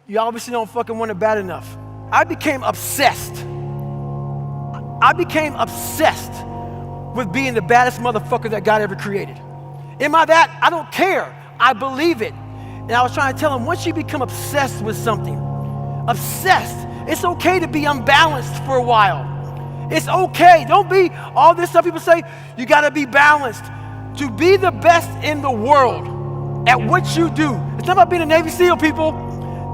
You obviously don't fucking want it bad enough. I became obsessed. I became obsessed with being the baddest motherfucker that God ever created. Am I that? I don't care. I believe it. And I was trying to tell him, once you become obsessed with something, obsessed, it's okay to be unbalanced for a while. It's okay. Don't be all this stuff people say, you gotta be balanced. To be the best in the world at what you do, it's not about being a Navy SEAL, people.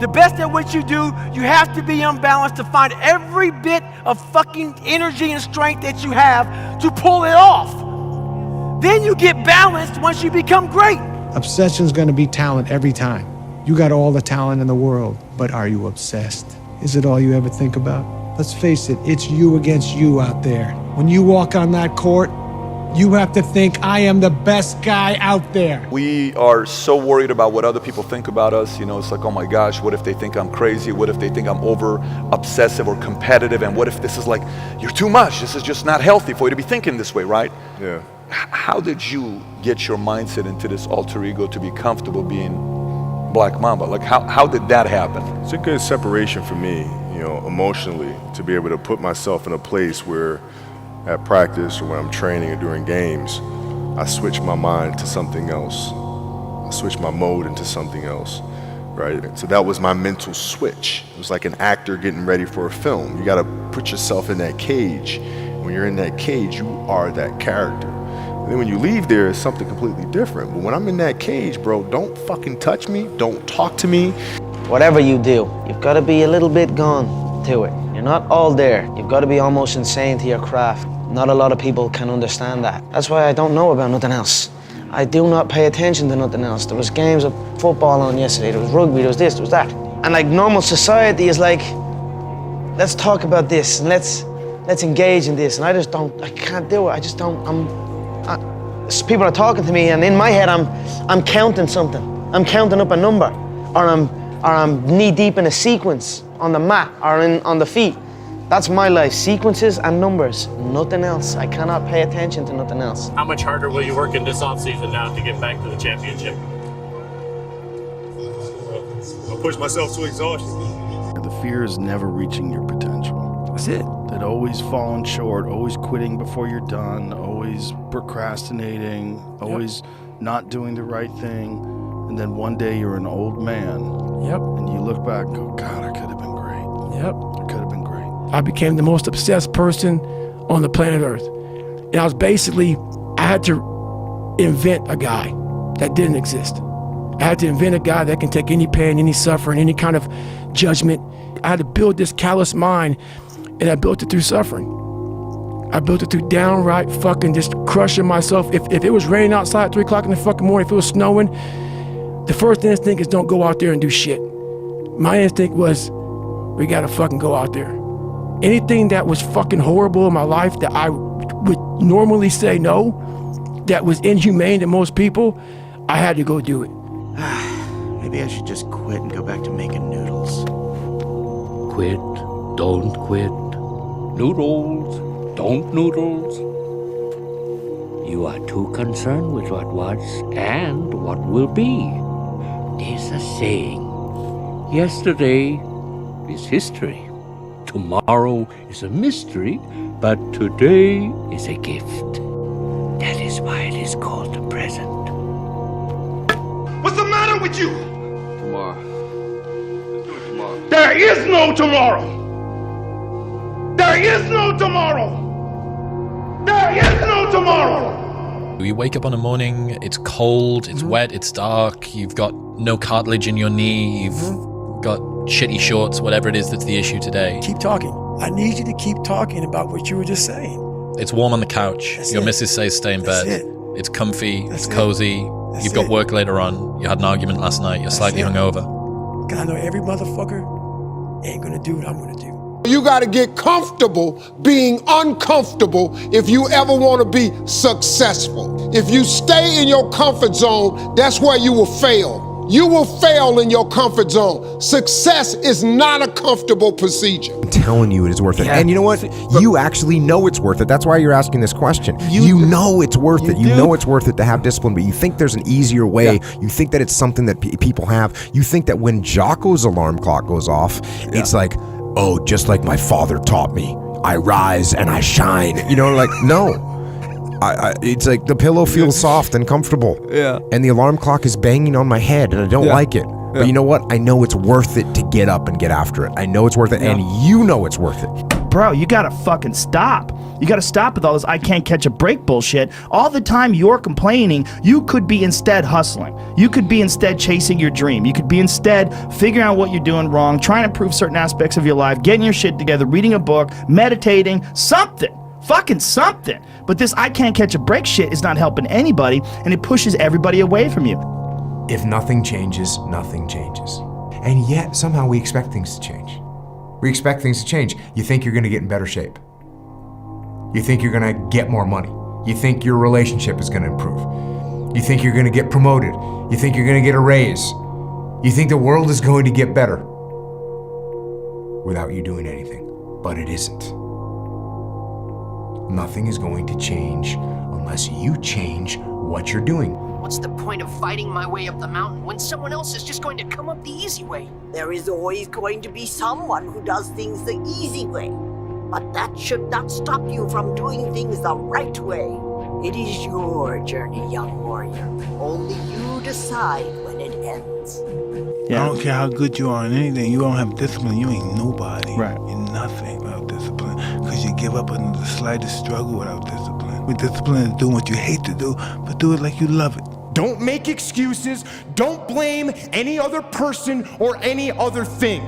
The best at what you do, you have to be unbalanced to find every bit of fucking energy and strength that you have to pull it off. Then you get balanced once you become great. Obsession's gonna be talent every time. You got all the talent in the world, but are you obsessed? Is it all you ever think about? Let's face it, it's you against you out there. When you walk on that court, you have to think, I am the best guy out there. We are so worried about what other people think about us. You know, it's like, oh my gosh, what if they think I'm crazy? What if they think I'm over obsessive or competitive? And what if this is like, you're too much. This is just not healthy for you to be thinking this way, right? Yeah. How did you get your mindset into this alter ego to be comfortable being Black Mamba? Like, how did that happen? It's a good separation for me, you know, emotionally, to be able to put myself in a place where at practice or when I'm training or during games, I switch my mind to something else. I switch my mode into something else, right? So that was my mental switch. It was like an actor getting ready for a film. You gotta put yourself in that cage. When you're in that cage, you are that character. And then when you leave there, it's something completely different. But when I'm in that cage, bro, don't fucking touch me, don't talk to me. Whatever you do, you've gotta be a little bit gone to it. You're not all there. You've got to be almost insane to your craft. Not a lot of people can understand that. That's why I don't know about nothing else. I do not pay attention to nothing else. There was games of football on yesterday, there was rugby, there was this, there was that. And like normal society is like, let's talk about this and let's engage in this. And I can't do it. I just don't, people are talking to me and in my head I'm counting something. I'm counting up a number or I'm knee deep in a sequence on the mat or on the feet. That's my life, sequences and numbers, nothing else. I cannot pay attention to nothing else. How much harder will you work in this offseason now to get back to the championship? I'll push myself to exhaustion. The fear is never reaching your potential. That's it. That always falling short, always quitting before you're done, always procrastinating, always not doing the right thing. And then one day you're an old man. Yep. And you look back and go, God, I could have been great. Yep. I could have been great. I became the most obsessed person on the planet Earth. And I was basically, I had to invent a guy that didn't exist. I had to invent a guy that can take any pain, any suffering, any kind of judgment. I had to build this callous mind, and I built it through suffering. I built it through downright fucking just crushing myself. If it was raining outside at 3 o'clock in the fucking morning, if it was snowing, the first instinct is don't go out there and do shit. My instinct was, we gotta fucking go out there. Anything that was fucking horrible in my life that I would normally say no, that was inhumane to most people, I had to go do it. Maybe I should just quit and go back to making noodles. Quit, don't quit. Noodles, don't noodles. You are too concerned with what was and what will be. There's a saying, yesterday is history. Tomorrow is a mystery, but today is a gift. That is why it is called the present. What's the matter with you? Tomorrow. Let's do it tomorrow. There is no tomorrow. There is no tomorrow. There is no tomorrow. You wake up on a morning, it's cold, it's wet, it's dark, you've got no cartilage in your knee, you've got shitty shorts, whatever it is that's the issue today. Keep talking. I need you to keep talking about what you were just saying. It's warm on the couch. That's Your it. missus says stay in bed. That's it. It's comfy, That's it's it. cozy, That's you've got it. work later on, you had an argument last night, you're slightly it. hungover. Because I know every motherfucker ain't gonna do what I'm gonna do. You gotta get comfortable being uncomfortable if you ever wanna be successful. If you stay in your comfort zone, that's where you will fail. You will fail in your comfort zone. Success is not a comfortable procedure. I'm telling you it is worth it. And you know what? You actually know it's worth it. That's why you're asking this question. You know it's worth it. You know it's worth it to have discipline, but you think there's an easier way. You think that it's something that people have. You think that when Jocko's alarm clock goes off, it's like, oh, just like my father taught me, I rise and I shine. You know, like, no. It's like the pillow feels soft and comfortable. Yeah. And the alarm clock is banging on my head and I don't like it. But you know what? I know it's worth it to get up and get after it. I know it's worth it, and you know it's worth it. Bro, you gotta fucking stop. You gotta stop with all this I can't catch a break bullshit. All the time you're complaining, you could be instead hustling. You could be instead chasing your dream. You could be instead figuring out what you're doing wrong, trying to improve certain aspects of your life, getting your shit together, reading a book, meditating, something. Fucking something. But this I can't catch a break shit is not helping anybody, and it pushes everybody away from you. If nothing changes, nothing changes. And yet, somehow we expect things to change. We expect things to change. You think you're gonna get in better shape. You think you're gonna get more money. You think your relationship is gonna improve. You think you're gonna get promoted. You think you're gonna get a raise. You think the world is going to get better without you doing anything. But it isn't. Nothing is going to change unless you change what you're doing. What's the point of fighting my way up the mountain when someone else is just going to come up the easy way? There is always going to be someone who does things the easy way. But that should not stop you from doing things the right way. It is your journey, young warrior. Only you decide when it ends. I don't care how good you are in anything. You don't have discipline, you ain't nobody. Right. You're nothing without discipline. Because you give up under the slightest struggle without discipline. With discipline is doing what you hate to do, but do it like you love it. Don't make excuses. Don't blame any other person or any other thing.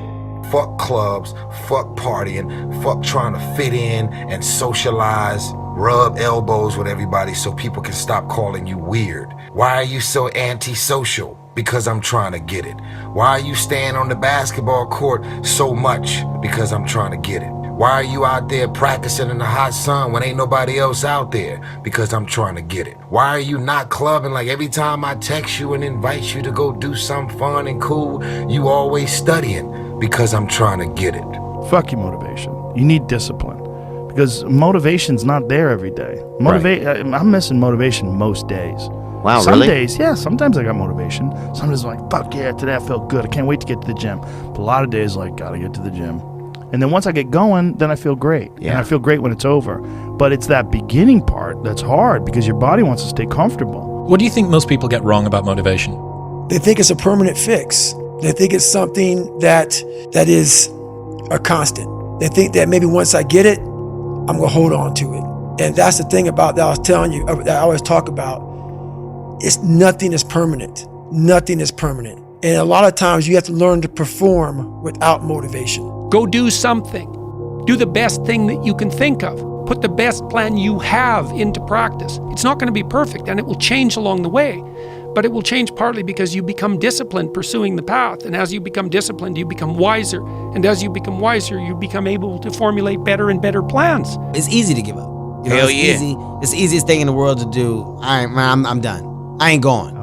Fuck clubs, fuck partying, fuck trying to fit in and socialize, rub elbows with everybody so people can stop calling you weird. Why are you so antisocial? Because I'm trying to get it. Why are you staying on the basketball court so much? Because I'm trying to get it. Why are you out there practicing in the hot sun when ain't nobody else out there? Because I'm trying to get it. Why are you not clubbing like every time I text you and invite you to go do something fun and cool, you always studying? Because I'm trying to get it. Fuck your motivation. You need discipline. Because motivation's not there every day. I'm missing motivation most days. Wow, Some really? days, yeah, sometimes I got motivation. Some days I'm like, fuck yeah, today I felt good. I can't wait to get to the gym. But a lot of days like, gotta get to the gym. And then once I get going, then I feel great. Yeah. And I feel great when it's over. But it's that beginning part that's hard because your body wants to stay comfortable. What do you think most people get wrong about motivation? They think it's a permanent fix. They think it's something that is a constant. They think that maybe once I get it, I'm gonna hold on to it. And that's the thing about that I was telling you, that I always talk about. Nothing is permanent. Nothing is permanent. And a lot of times you have to learn to perform without motivation. Go do something. Do the best thing that you can think of. Put the best plan you have into practice. It's not going to be perfect, and it will change along the way. But it will change partly because you become disciplined pursuing the path. And as you become disciplined, you become wiser. And as you become wiser, you become able to formulate better and better plans. It's easy to give up. You know, Hell it's yeah. easy. It's the easiest thing in the world to do. I'm done. I ain't going.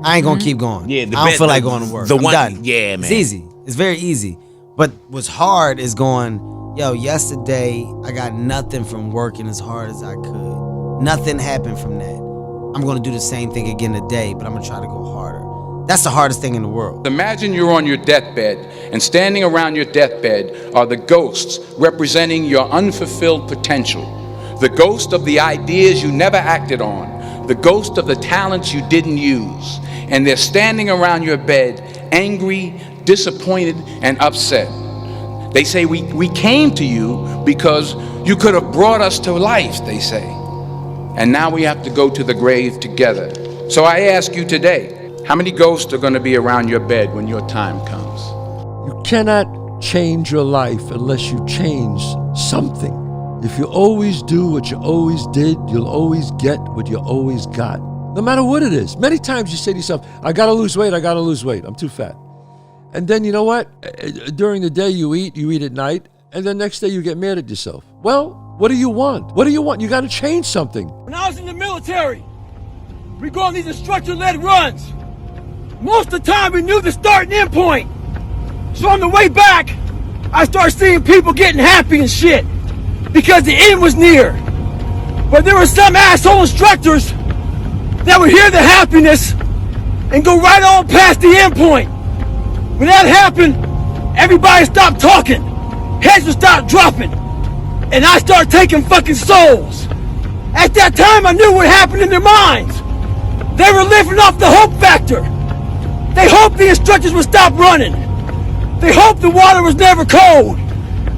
I ain't gonna keep going. Yeah, I don't feel like going to work. I'm done. Yeah, man. It's easy. It's very easy. But what's hard is going, yo, yesterday I got nothing from working as hard as I could. Nothing happened from that. I'm gonna do the same thing again today, but I'm gonna try to go harder. That's the hardest thing in the world. Imagine you're on your deathbed, and standing around your deathbed are the ghosts representing your unfulfilled potential. The ghost of the ideas you never acted on. The ghost of the talents you didn't use. And they're standing around your bed, angry, disappointed, and upset. They say, we came to you because you could have brought us to life, they say. And now we have to go to the grave together. So I ask you today, how many ghosts are going to be around your bed when your time comes? You cannot change your life unless you change something. If you always do what you always did, you'll always get what you always got. No matter what it is. Many times you say to yourself, I gotta lose weight, I'm too fat. And then you know what? During the day you eat at night, and then next day you get mad at yourself. Well, what do you want? What do you want? You gotta change something. When I was in the military, we go on these instructor-led runs. Most of the time we knew the start and end point. So on the way back, I started seeing people getting happy and shit because the end was near. But there were some asshole instructors that would hear the happiness and go right on past the end point. When that happened, everybody stopped talking. Heads would start dropping. And I started taking fucking souls. At that time, I knew what happened in their minds. They were living off the hope factor. They hoped the instructors would stop running. They hoped the water was never cold.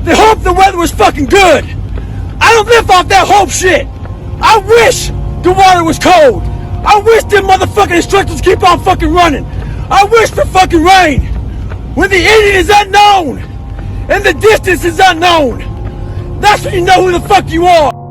They hoped the weather was fucking good. I don't live off that hope shit. I wish the water was cold. I wish them motherfucking instructors keep on fucking running. I wish for fucking rain. When the ending is unknown and the distance is unknown, that's when you know who the fuck you are.